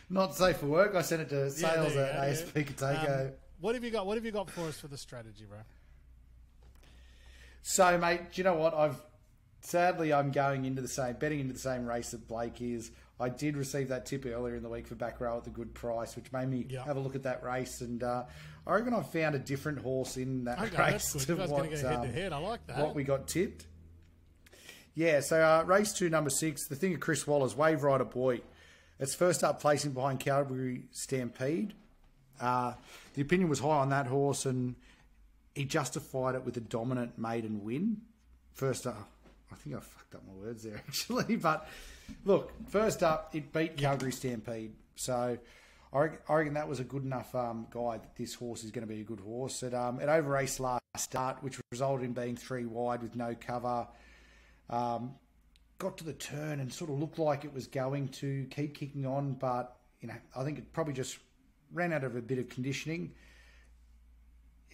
Speaker 3: Not safe for work. I sent it to sales at ASP Katako.
Speaker 1: What have you got? What have you got for us for the strategy, bro?
Speaker 3: So, mate, do you know what? I'm betting into the same race that Blake is. I did receive that tip earlier in the week for back row at the good price, which made me have a look at that race, and I reckon I found a different horse in that race to
Speaker 1: you guys going to go head to head. I like that.
Speaker 3: What we got tipped. Yeah, so race 2, number 6, the thing of Chris Waller's Wave Rider Boy. It's first up placing behind Calgary Stampede. The opinion was high on that horse, and he justified it with a dominant maiden win. First up, I think I fucked up my words there actually, but look, first up, it beat Calgary Stampede. So I reckon that was a good enough guide that this horse is going to be a good horse. It over-raced last start, which resulted in being 3 wide with no cover. Got to the turn and sort of looked like it was going to keep kicking on, but I think it probably just ran out of a bit of conditioning.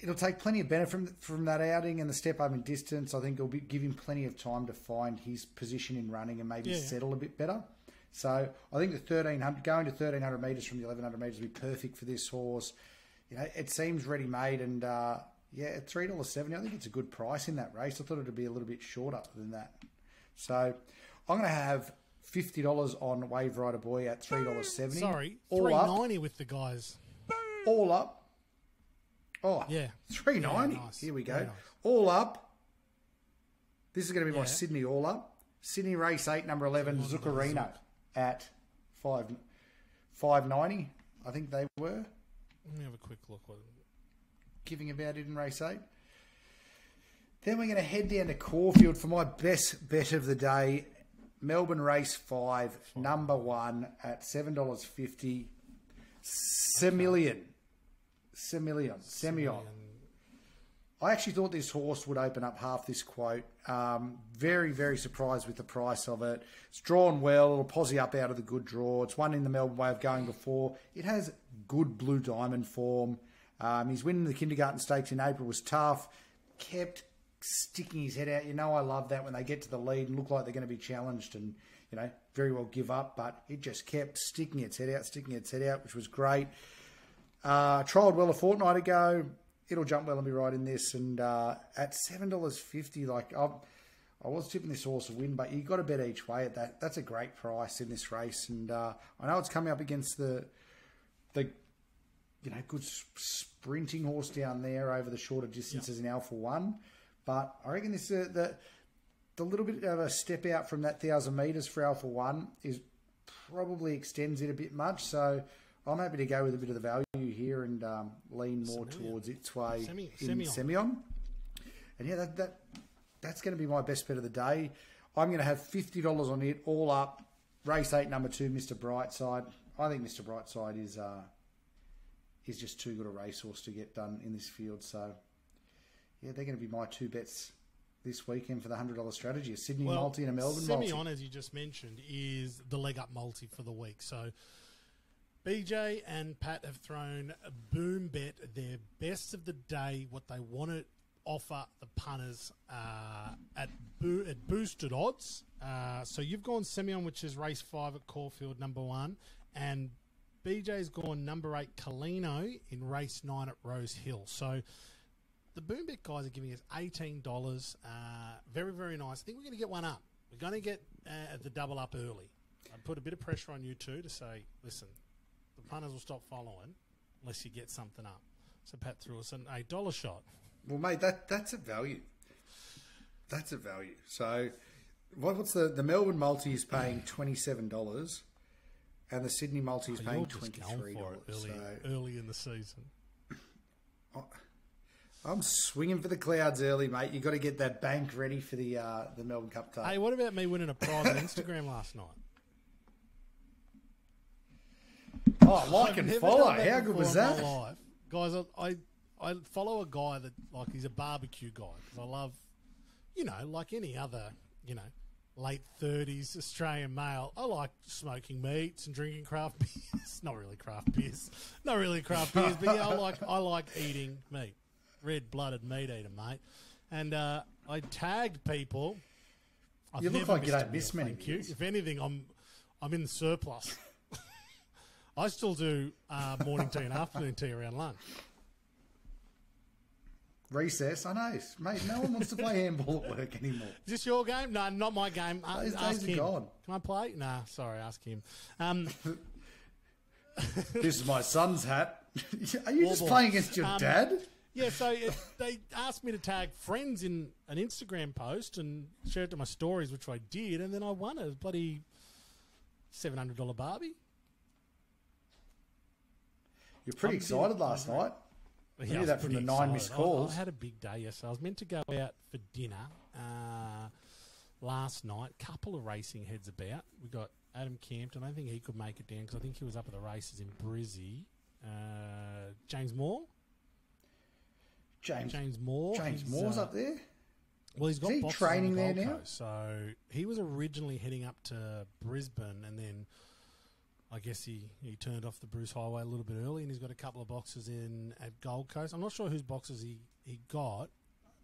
Speaker 3: It'll take plenty of benefit from that outing and the step up in distance. I think it'll give him plenty of time to find his position in running and maybe settle a bit better. So I think the 1,300, going to 1,300 metres from the 1,100 metres would be perfect for this horse. It seems ready-made and, at $3.70, I think it's a good price in that race. I thought it would be a little bit shorter than that. So I'm going to have $50 on Wave Rider Boy at $3.70.
Speaker 1: Sorry,
Speaker 3: all
Speaker 1: $3.90
Speaker 3: up,
Speaker 1: with the guys.
Speaker 3: All up. Oh,
Speaker 1: yeah.
Speaker 3: $3.90.
Speaker 1: Yeah, nice.
Speaker 3: Here we go.
Speaker 1: Very nice.
Speaker 3: All up. This is going to be my Sydney all up. Sydney race 8, number 11, Zuccarino at $5.90. I think they were.
Speaker 1: Let me have a quick look.
Speaker 3: Giving about it in race 8. Then we're going to head down to Caulfield for my best bet of the day. Melbourne race 5, number 1 at $7.50. Semillion. I actually thought this horse would open up half this quote. Very, very surprised with the price of it. It's drawn well. It'll posse up out of the good draw. It's won in the Melbourne way of going before. It has good Blue Diamond form. His win in the Kindergarten Stakes in April was tough. Kept sticking his head out. I love that when they get to the lead and look like they're going to be challenged and, very well give up. But it just kept sticking its head out, which was great. Trialled well a fortnight ago. It'll jump well and be right in this. And at $7.50, I was tipping this horse to win, but you got to bet each way at that. That's a great price in this race. And I know it's coming up against the good sprinting horse down there over the shorter distances in Alpha 1. But I reckon this the little bit of a step out from that 1,000 metres for Alpha 1 is probably extends it a bit much. So I'm happy to go with a bit of the value here and lean more towards its way in Semillon. And that's going to be my best bet of the day. I'm going to have $50 on it, all up. Race 8, number 2, Mr. Brightside. I think Mr. Brightside is just too good a racehorse to get done in this field. So, they're going to be my 2 bets this weekend for the $100 strategy. A Sydney multi and a Melbourne multi.
Speaker 1: Semillon, as you just mentioned, is the leg up multi for the week. So BJ and Pat have thrown a boom bet, their best of the day, what they want to offer the punters at boosted odds. So you've gone Semillon, which is race 5 at Caulfield, number 1, and BJ's gone number 8 Colino in race 9 at Rosehill. So the boom bet guys are giving us $18. Very, very nice. I think we're going to get one up. We're going to get the double up early. I put a bit of pressure on you two to say, listen, the punters will stop following unless you get something up. So Pat threw us an $8 shot.
Speaker 3: Well, mate, that's a value. That's a value. So what's the Melbourne multi is paying $27 and the Sydney multi is paying $23.
Speaker 1: Early in the season.
Speaker 3: I'm swinging for the clouds early, mate. You've got to get that bank ready for the Melbourne Cup tape.
Speaker 1: Hey, what about me winning a prize on Instagram last night?
Speaker 3: Oh, like and follow. How good was that?
Speaker 1: Guys, I follow a guy that, he's a barbecue guy. Because I love, like any other, late 30s Australian male, I like smoking meats and drinking craft beers. Not really craft beers. But yeah, I like eating meat. Red-blooded meat eater, mate. And I tagged people.
Speaker 3: You look like you don't miss many.
Speaker 1: Thank you. If anything, I'm in the surplus. I still do morning tea and afternoon tea around lunch.
Speaker 3: Recess, I know, mate. No one wants to play handball at work anymore.
Speaker 1: Is this your game? No, not my game.
Speaker 3: Those
Speaker 1: ask
Speaker 3: days
Speaker 1: him.
Speaker 3: are gone.
Speaker 1: Can I play? Nah, sorry, ask him.
Speaker 3: This is my son's hat. Are you just playing against your dad?
Speaker 1: Yeah, so they asked me to tag friends in an Instagram post and share it to my stories, which I did, and then I won a bloody $700 Barbie.
Speaker 3: You're pretty excited last night. I knew that from the 9 missed calls.
Speaker 1: I had a big day yesterday. I was meant to go out for dinner last night. Couple of racing heads about. We got Adam Campton. I don't think he could make it down because I think he was up at the races in Brizzy. James Moore. James Moore.
Speaker 3: James Moore's up there.
Speaker 1: Well, he's got
Speaker 3: Is he
Speaker 1: boxes
Speaker 3: training
Speaker 1: on the
Speaker 3: there
Speaker 1: Gold
Speaker 3: now?
Speaker 1: Coast, so he was originally heading up to Brisbane, and then I guess he turned off the Bruce Highway a little bit early, and he's got a couple of boxes in at Gold Coast. I'm not sure whose boxes he got.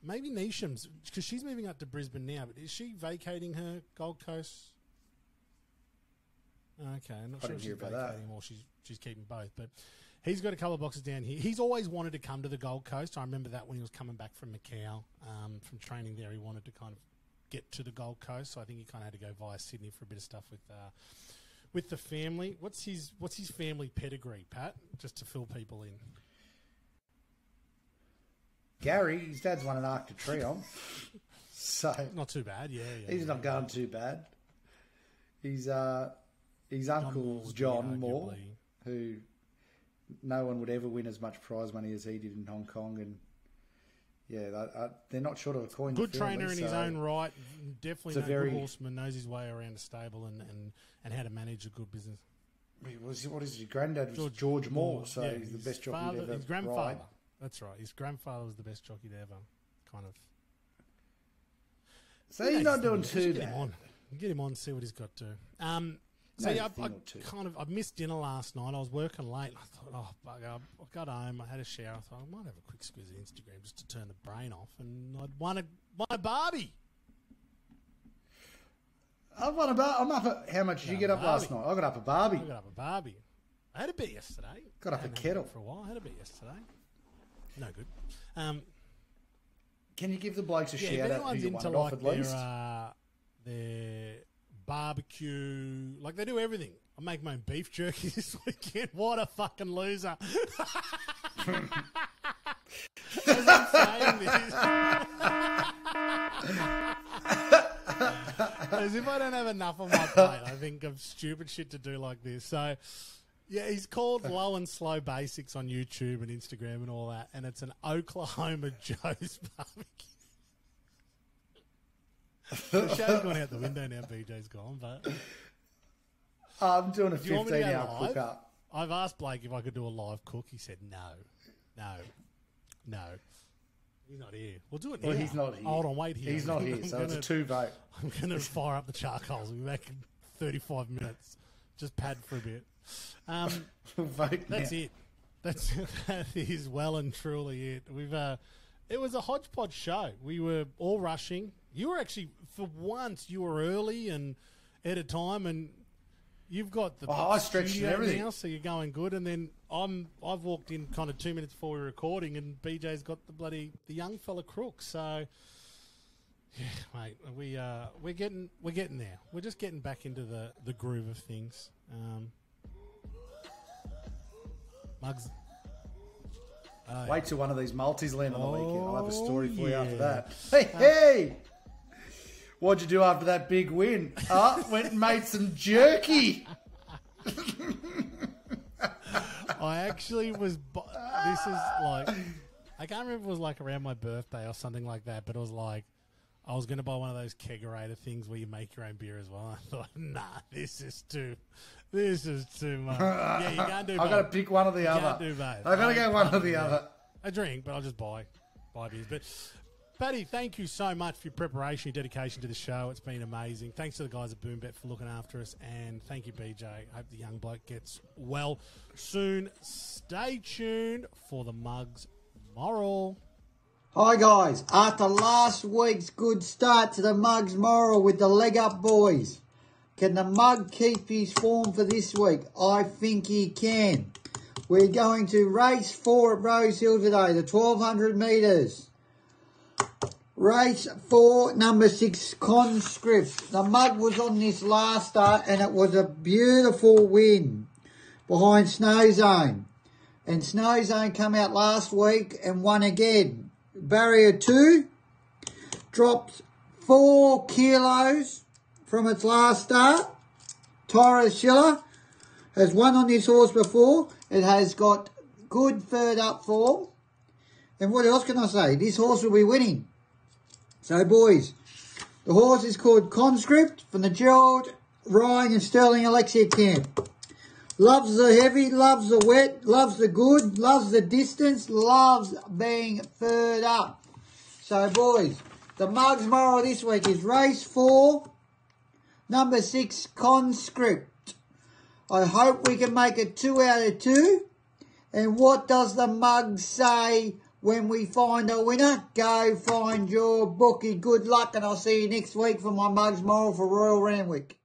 Speaker 1: Maybe Neesham's, because she's moving up to Brisbane now. But is she vacating her Gold Coast? Okay, I'm not sure if she's vacating or she's keeping both. But he's got a couple of boxes down here. He's always wanted to come to the Gold Coast. I remember that when he was coming back from Macau, from training there, he wanted to kind of get to the Gold Coast. So I think he kind of had to go via Sydney for a bit of stuff with the family. What's his family pedigree, Pat? Just to fill people in.
Speaker 3: Gary, his dad's won an Arc de Triomphe. So
Speaker 1: Not too bad, yeah.
Speaker 3: he's not going too bad. His uncle's John Moore, who no one would ever win as much prize money as he did in Hong Kong, and they're not short of a coin.
Speaker 1: Good trainer in his own right, definitely a good horseman, knows his way around a stable and how to manage a good business.
Speaker 3: What is his granddad was George Moore, so he's the best jockey ever.
Speaker 1: His grandfather.
Speaker 3: Ride.
Speaker 1: That's right. His grandfather was the best jockey to ever kind of.
Speaker 3: So he's not doing too bad.
Speaker 1: Get him on, see what he's got to. I missed dinner last night. I was working late. I thought, oh bugger! I got home. I had a shower. I thought I might have a quick squeeze at Instagram just to turn the brain off, and I'd won a Barbie.
Speaker 3: I'm up at, how much did you get up last night? I got up a Barbie.
Speaker 1: I had a bet yesterday.
Speaker 3: Got up a kettle
Speaker 1: for a while. I had a bet yesterday. No good.
Speaker 3: Can you give the blokes a shout out who you won it off at least?
Speaker 1: Their barbecue, like they do everything. I make my own beef jerky this weekend. What a fucking loser! As I'm saying this, as if I don't have enough on my plate, I think of stupid shit to do like this. So. Yeah, he's called Low and Slow Basics on YouTube and Instagram and all that, and it's an Oklahoma Joe's barbecue. The show's gone out the window now, BJ's gone, but...
Speaker 3: I'm doing a 15-hour cook-up.
Speaker 1: I've asked Blake if I could do a live cook. He said no. He's not here. We'll do it now.
Speaker 3: Well, he's not here.
Speaker 1: Hold on, wait here.
Speaker 3: He's not here, so it's a 2-vote.
Speaker 1: I'm going to fire up the charcoals. We'll be back in 35 minutes. Just pad for a bit. That's it. That is well and truly it. It was a hodgepodge show. We were all rushing. You were actually, for once, you were early and at a time, and you've got the
Speaker 3: I stretched
Speaker 1: studio
Speaker 3: everything
Speaker 1: now, so you're going good. And then I've walked in kind of 2 minutes before we were recording, and BJ's got the young fella crook. So. Yeah, mate, we're getting there. We're just getting back into the groove of things. Mugs.
Speaker 3: Wait till one of these multis land on the weekend. I'll have a story for you after that. Hey! What'd you do after that big win? Went and made some jerky.
Speaker 1: I actually was. This is like, I can't remember if it was like around my birthday or something like that, but it was like. I was going to buy one of those kegerator things where you make your own beer as well. I thought, nah, this is too much. Yeah, you can't do both.
Speaker 3: I've got to pick one or the other.
Speaker 1: Can't do both.
Speaker 3: I've got to go one or the other.
Speaker 1: I drink, but I'll just buy beers. But, Paddy, thank you so much for your preparation, your dedication to the show. It's been amazing. Thanks to the guys at Boombet for looking after us. And thank you, BJ. Hope the young bloke gets well soon. Stay tuned for the Mugs Moral.
Speaker 6: Hi guys, after last week's good start to the Mugs Moral with the leg up boys, can the Mug keep his form for this week? I think he can. We're going to race 4 at Rosehill today, the 1200 metres. Race 4, number 6, Conscript. The Mug was on this last start and it was a beautiful win behind Snow Zone. And Snow Zone come out last week and won again. Barrier 2 dropped 4 kilos from its last start. Tyra Schiller has won on this horse before. It has got good third up form. And what else can I say? This horse will be winning. So boys, the horse is called Conscript from the Gerald Ryan and Sterling Alexia camp. Loves the heavy, loves the wet, loves the good, loves the distance, loves being third up. So, boys, the Mugs moral this week is race 4, number 6, Conscript. I hope we can make it 2 out of 2. And what does the Mugs say when we find a winner? Go find your bookie. Good luck, and I'll see you next week for my Mugs moral for Royal Randwick.